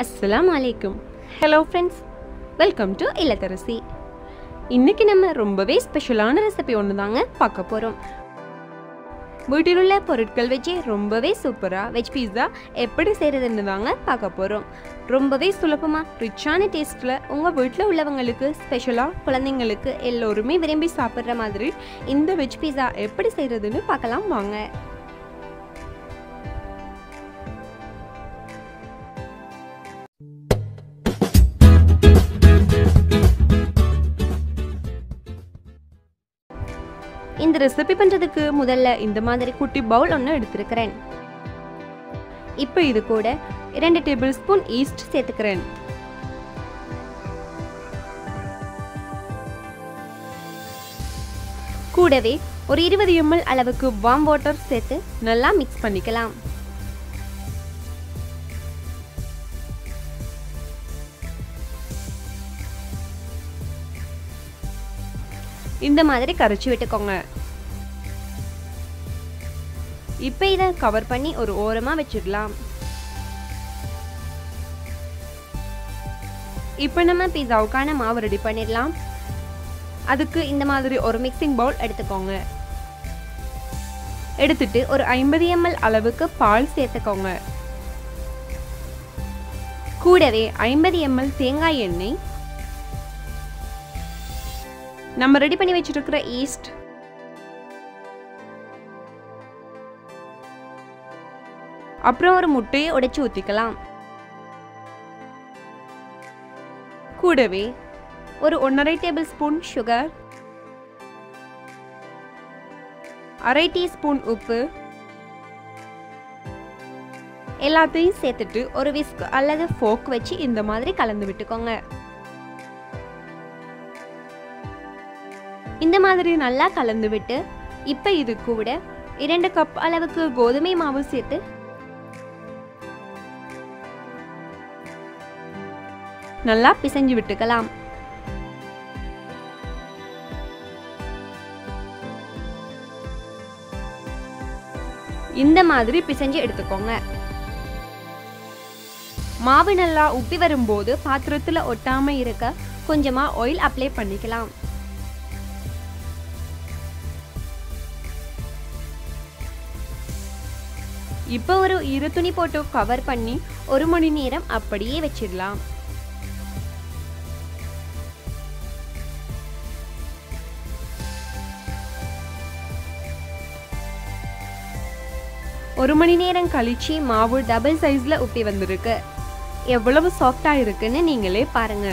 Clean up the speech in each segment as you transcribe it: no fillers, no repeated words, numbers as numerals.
Assalamu alaikum. Hello friends. Welcome to Ilatharasi. இன்னைக்கு நம்ம ரொம்பவே ஸ்பெஷலான ரெசிபி ஒன்று தாங்க பார்க்க போகிறோம். வீட்டில் உள்ள பொருட்கள் வச்சு ரொம்பவே சூப்பராக வெஜ் பீஸா எப்படி செய்கிறதுன்னு தாங்க பார்க்க போகிறோம். ரொம்பவே சுலபமாக ரிச்சான டேஸ்ட்டில் உங்கள் வீட்டில் உள்ளவங்களுக்கு ஸ்பெஷலாக குழந்தைங்களுக்கு எல்லோருமே விரும்பி சாப்பிட்ற மாதிரி இந்த வெஜ் பீஸா எப்படி செய்கிறதுன்னு பார்க்கலாம் வாங்க. இந்த ரெசிபி பண்றதுக்கு முதல்ல இந்த மாதிரி குட்டி பவுல் ஒன்று எடுத்துக்கிறேன். இப்போ இது கூட 2 டேபிள் ஸ்பூன் ஈஸ்ட் சேர்த்துக்கிறேன். கூடவே ஒரு 20 ml அளவுக்கு வார்ம் வாட்டர் சேர்த்து நல்லா மிக்ஸ் பண்ணிக்கலாம். இந்த மாதிரி கரைச்சி விட்டுக்கோங்க. இப்போ இதை கவர் பண்ணி ஒரு ஓரமா வச்சிடலாம். இப்போ நம்ம பீஸாவுக்கான மாவு ரெடி பண்ணிடலாம். அதுக்கு இந்த மாதிரி ஒரு மிக்சிங் பவுல் எடுத்துக்கோங்க. எடுத்துட்டு ஒரு 50 ml அளவுக்கு பால் சேர்த்துக்கோங்க. கூடவே 50 ml தேங்காய் எண்ணெய், நம்ம ரெடி பண்ணி வச்சிருக்கிற ஈஸ்ட், அப்புறம் ஒரு முட்டையை உடைச்சு ஊத்திக்கலாம். கூடவே ஒரு 1/2 டேபிள் ஸ்பூன் சுகர், 1/2 டீஸ்பூன் உப்பு எல்லாத்தையும் சேர்த்துட்டு ஒரு விஸ்க் அல்லது ஃபோர்க் வச்சு இந்த மாதிரி கலந்து விட்டுக்கோங்க. இந்த மாதிரி நல்லா கலந்து விட்டு இப்போ இது கூட 2 கப் அளவுக்கு கோதுமை மாவு சேர்த்து நல்லா பிசைஞ்சு விட்டுக்கலாம். இந்த மாதிரி பிசைஞ்சு எடுத்துக்கோங்க. மாவு நல்லா உப்பி வரும்போது பாத்திரத்துல ஒட்டாம இருக்க கொஞ்சமா ஆயில் அப்ளை பண்ணிக்கலாம். இப்போ ஒரு ஈரத்துணி போட்டு கவர் பண்ணி 1 மணி நேரம் அப்படியே வச்சிடலாம். ஒரு மணி நேரம் கழிச்சு மாவு டபுள் சைஸ்ல உப்பி வந்திருக்கு. எவ்வளவு சாஃப்டா இருக்குன்னு நீங்களே பாருங்க.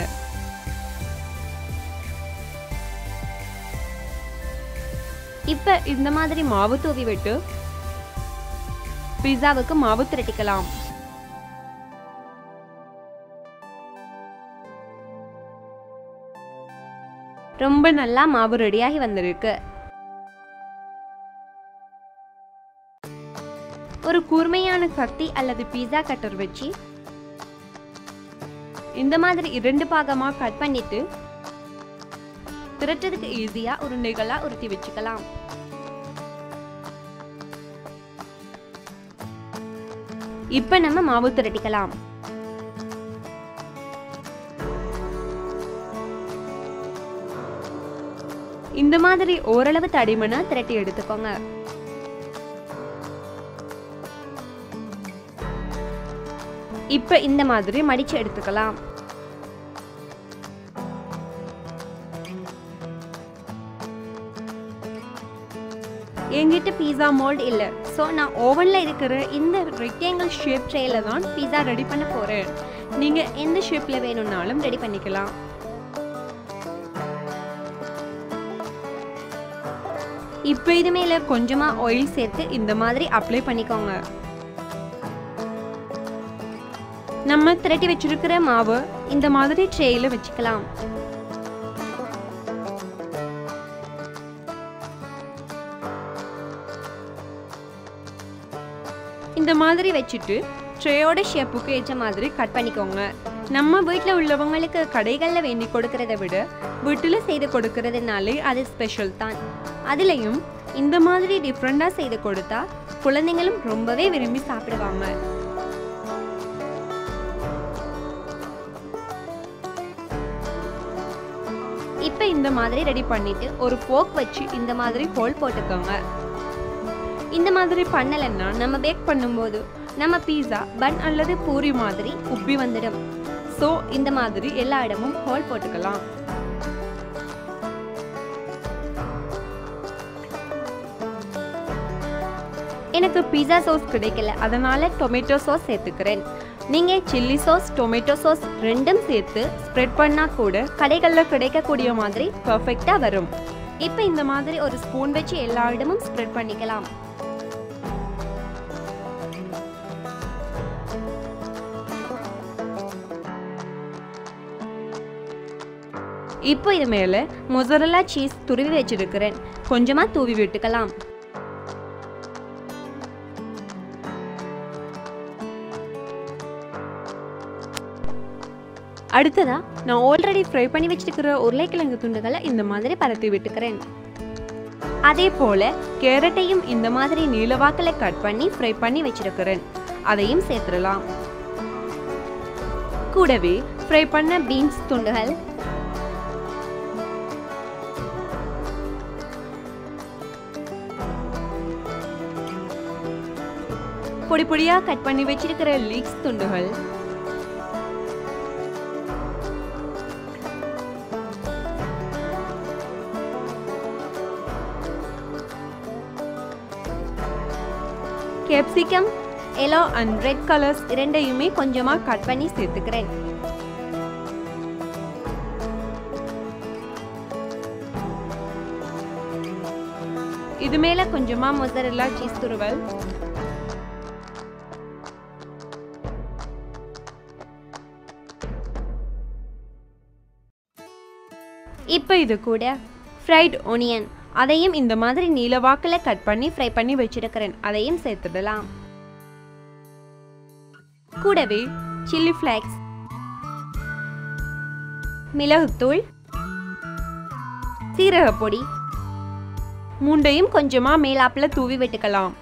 இப்ப இந்த மாதிரி மாவு தூவி விட்டு பீஸாவுக்கு மாவு திரட்டிக்கலாம். ரொம்ப நல்லா மாவு ரெடியாகி வந்திருக்கு. ஒரு கூர்மையான கத்தி அல்லது பீஸா கட்டர் வச்சு இந்த மாதிரி 2 பாகமா கட் பண்ணிட்டு திரட்டுறதுக்கு ஈஸியா ஒரு நெகலா உருட்டி வச்சுக்கலாம். இப்ப நம்ம மாவு திரட்டிக்கலாம். இந்த மாதிரி ஓரளவு தடிமனா திரட்டி எடுத்துக்கோங்க. இப்ப இந்த மாதிரி மடிச்சு எடுத்துக்கலாம். என்கிட்ட பீஸா மோல்ட் இல்லை, ஸோ நான் ஓவனில் இருக்கிற இந்த ரெக்டாங்கிள் ஷேப் ட்ரேல தான் பீஸா ரெடி பண்ண போகிறேன். நீங்கள் எந்த ஷேப்பில் வேணும்னாலும் ரெடி பண்ணிக்கலாம். இப்போ இது மேலே கொஞ்சமாக ஆயில் சேர்த்து இந்த மாதிரி அப்ளை பண்ணிக்கோங்க. நம்ம திரட்டி வச்சிருக்கிற மாவு இந்த மாதிரி ட்ரேயில் வச்சுக்கலாம். இந்த மாதிரி வச்சுட்டு ட்ரேயோட ஷேப்புக்கு ஏற்ற மாதிரி கட் பண்ணிக்கோங்க. நம்ம வீட்டில் உள்ளவங்களுக்கு கடைகளில் வேண்டி கொடுக்கறத விட வீட்டில் செய்து கொடுக்கறதுனாலே அது ஸ்பெஷல் தான். அதுலேயும் இந்த மாதிரி டிஃப்ரெண்டாக செய்து கொடுத்தா குழந்தைங்களும் ரொம்பவே விரும்பி சாப்பிடுவாங்க. இப்போ இந்த மாதிரி ரெடி பண்ணிட்டு ஒரு ஃபோர்க் வச்சு இந்த மாதிரி ஹோல் போட்டுக்கோங்க. இந்த மாதிரி பண்ணலைன்னா நம்ம பேக் பண்ணும்போது நம்ம பீஸா பன் அல்லது பூரி மாதிரி உப்பி வந்துடும். ஸோ இந்த மாதிரி எல்லா இடமும் ஹோல் போட்டுக்கலாம். எனக்கு பீஸா சாஸ் கிடைக்கல, அதனால டொமேட்டோ சாஸ் சேர்த்துக்கிறேன். நீங்கள் சில்லி சாஸ் டொமேட்டோ சாஸ் ரெண்டும் சேர்த்து ஸ்ப்ரெட் பண்ணால் கூட கடைகளில் கிடைக்கக்கூடிய மாதிரி பர்ஃபெக்டாக வரும். இப்போ இந்த மாதிரி ஒரு ஸ்பூன் வச்சு எல்லா இடமும் ஸ்ப்ரெட் பண்ணிக்கலாம். இப்போ இது மேலே mozzarella சீஸ் துருவி வச்சிருக்கிறேன். கொஞ்சமாக தூவி விட்டுக்கலாம். அடுத்ததா நான் ஆல்ரெடி ஃப்ரை பண்ணி வச்சிருக்கிற உருளைக்கிழங்கு துண்டுகளை இந்த மாதிரி பரத்தி விட்டுக்கிறேன். அதே போல கேரட்டையும் இந்த மாதிரி நீளவாக்கில் கட் பண்ணி ஃப்ரை பண்ணி வச்சிருக்கிறேன். அதையும் சேர்த்துடலாம். கூடவே ஃப்ரை பண்ண பீன்ஸ் துண்டுகள், பொடி பொடியா கட் பண்ணி வச்சிருக்கிற லீக்ஸ் துண்டுகள், capsicum, yellow and red colors இரண்டையுமே கொஞ்சமா கட் பண்ணி சேர்த்துக்கிறேன். இது மேல கொஞ்சமா mozzarella சீஸ் துருவல், இப்போ இது கூட ஃப்ரைட் ஆனியன், அதையும் இந்த மாதிரி நீளவாக்கில் கட் பண்ணி ஃப்ரை பண்ணி வச்சிருக்கிறேன். அதையும் சேர்த்துடலாம். கூடவே சில்லி ஃப்ளேக்ஸ், மிளகுத்தூள், சீரகப்பொடி மூண்டையும் கொஞ்சமா மேலாப்பில் தூவி விட்டுக்கலாம்.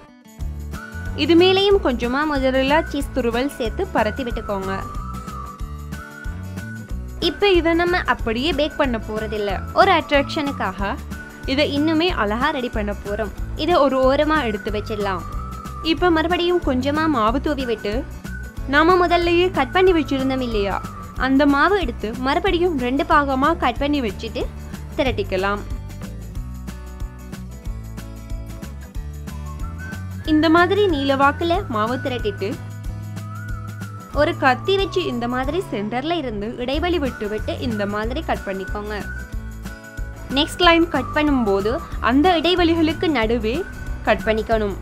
இது மேலேயும் கொஞ்சமா mozzarella சீஸ் துருவல் சேர்த்து பரத்தி விட்டுக்கோங்க. இப்போ இதை நம்ம அப்படியே பேக் பண்ண போறதில்ல, ஒரு அட்ராக்ஷனுக்காக இதை இன்னுமே அழகா ரெடி பண்ண போறோம். இதை ஒரு ஓரமா எடுத்து வச்சிடலாம். இப்போ மறுபடியும் கொஞ்சமா மாவு தூவி விட்டு நாம முதல்லயே கட் பண்ணி வச்சிருந்தோம் இல்லையா, அந்த மாவு எடுத்து மறுபடியும் 2 பாகமா கட் பண்ணி வச்சுட்டு திரட்டிக்கலாம். இந்த மாதிரி நீளவாக்கில் மாவு திரட்டிட்டு ஒரு கத்தி வச்சு இந்த மாதிரி சென்டர்ல இருந்து இடைவெளி விட்டு விட்டு இந்த மாதிரி கட் பண்ணிக்கோங்க. நெக்ஸ்ட் லைன் கட் பண்ணும்போது அந்த இடைவெளிகளுக்கு நடுவே கட் பண்ணிக்கணும்.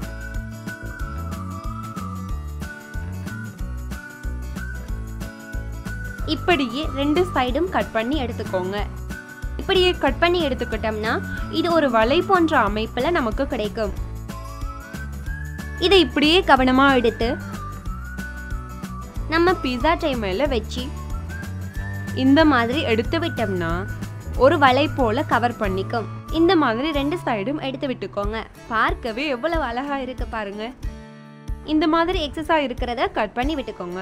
இப்படியே 2 சைடும் கட் பண்ணி எடுத்துக்கோங்க. இப்படியே கட் பண்ணி எடுத்துக்கிட்டோம்னா இது ஒரு வலை போன்ற அமைப்புல நமக்கு கிடைக்கும். இதை இப்படியே கவனமா எடுத்து நம்ம பீஸா ட்ரை மேல வச்சு இந்த மாதிரி எடுத்து விட்டோம்னா ஒரு வலை போல கவர் பண்ணிக்கும். இந்த மாதிரி 2 சைடும் எடுத்து விட்டுக்கோங்க. பார்க்கவே எவ்வளவு அழகா இருக்கு பாருங்க. இந்த மாதிரி எக்ஸஸா இருக்கிறத கட் பண்ணி விட்டுக்கோங்க.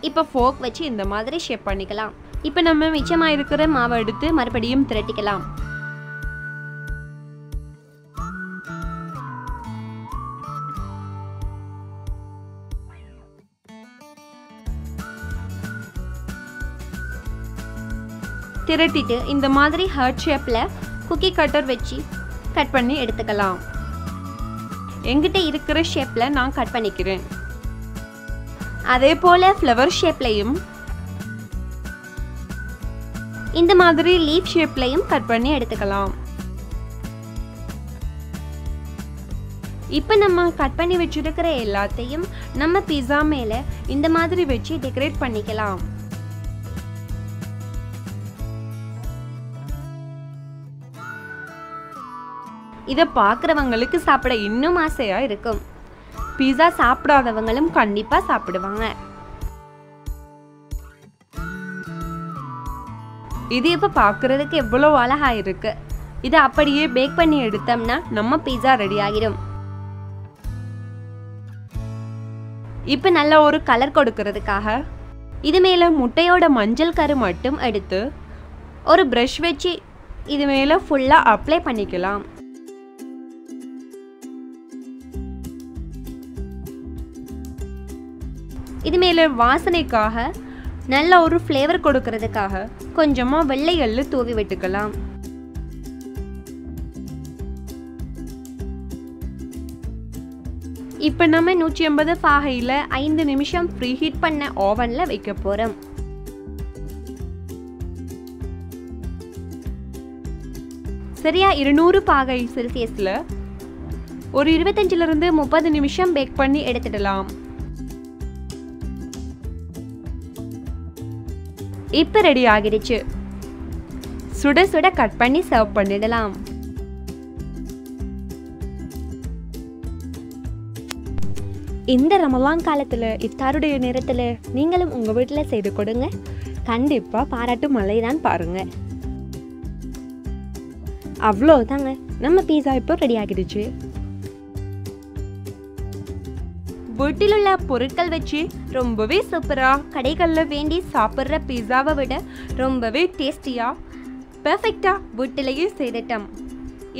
இப்போ ஃபோர்க் வச்சு இந்த மாதிரி ஷேப் பண்ணிக்கலாம். இப்போ நம்ம மிச்சமா இருக்கிற மாவை எடுத்து மறுபடியும் திரட்டிக்கலாம். திரட்டிட்டு இந்த மாதிரி ஹார்ட் ஷேப்ல குக்கி கட்டர் வச்சு கட் பண்ணி எடுத்துக்கலாம். என்கிட்ட இருக்கிற ஷேப்ல நான் கட் பண்ணிக்கிறேன். அதே போல ஃப்ளவர் ஷேப்லையும் இந்த மாதிரி லீஃப் ஷேப்லையும் கட் பண்ணி எடுத்துக்கலாம். இப்போ நம்ம கட் பண்ணி வச்சிருக்கிற எல்லாத்தையும் நம்ம பீஸா மேல இந்த மாதிரி வச்சு டெக்கரேட் பண்ணிக்கலாம். இதை பார்க்குறவங்களுக்கு சாப்பிட இன்னும் ஆசையா இருக்கும். பீஸா சாப்பிடாதவங்களும் கண்டிப்பா சாப்பிடுவாங்க. இது இப்போ பார்க்கறதுக்கு எவ்வளோ அழகா இருக்கு. இதை அப்படியே பேக் பண்ணி எடுத்தோம்னா நம்ம பீஸா ரெடி ஆகிடும். இப்போ நல்ல ஒரு கலர் கொடுக்கறதுக்காக இது மேல முட்டையோட மஞ்சள் கரு மட்டும் எடுத்து ஒரு ப்ரஷ் வச்சு இது மேலே ஃபுல்லாக அப்ளை பண்ணிக்கலாம். இது மேலே வாசனைக்காக நல்ல ஒரு ஃப்ளேவர் கொடுக்கறதுக்காக கொஞ்சமாக வெள்ளை எள்ளு தூவி விட்டுக்கலாம். இப்போ நம்ம 180 ஃபாரையில் 5 நிமிஷம் ப்ரீஹீட் பண்ண ஓவனில் வைக்க போகிறோம். சரியா 200 பாகை செல்சியஸில் ஒரு 25லிருந்து 30 நிமிஷம் பேக் பண்ணி எடுத்துடலாம். இப்போ ரெடி ஆகிடுச்சு. சுட சுட கட் பண்ணி சர்வ் பண்ணிடலாம். இந்த ரமலான் காலத்தில் இஃப்தாருடைய நேரத்தில் நீங்களும் உங்கள் வீட்டில் செய்து கொடுங்க. கண்டிப்பாக பாராட்டு மழை தான் பாருங்கள். அவ்வளோதாங்க, நம்ம பீஸா இப்போ ரெடி ஆகிடுச்சு. வீட்டில் உள்ள பொருட்கள் வச்சு ரொம்பவே சூப்பராக கடைகளில் வேண்டி சாப்பிட்ற பீஸாவை விட ரொம்பவே டேஸ்டியாக பெர்ஃபெக்டாக வீட்டிலேயே செய்துட்டோம்.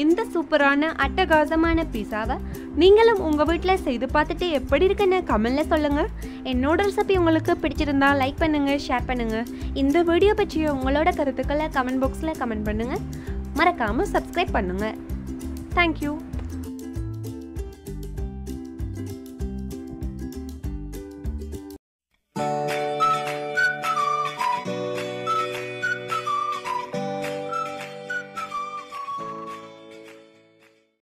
இந்த சூப்பரான அட்டகாசமான பீஸாவை நீங்களும் உங்கள் வீட்டில் செய்து பார்த்துட்டு எப்படி இருக்குன்னு கமெண்டில் சொல்லுங்கள். என்னோட ரெசிபி உங்களுக்கு பிடிச்சிருந்தா லைக் பண்ணுங்கள், ஷேர் பண்ணுங்கள். இந்த வீடியோ பற்றிய உங்களோட கருத்துக்களை கமெண்ட் பாக்ஸில் கமெண்ட் பண்ணுங்கள். மறக்காமல் சப்ஸ்கிரைப் பண்ணுங்கள். தேங்க்யூ.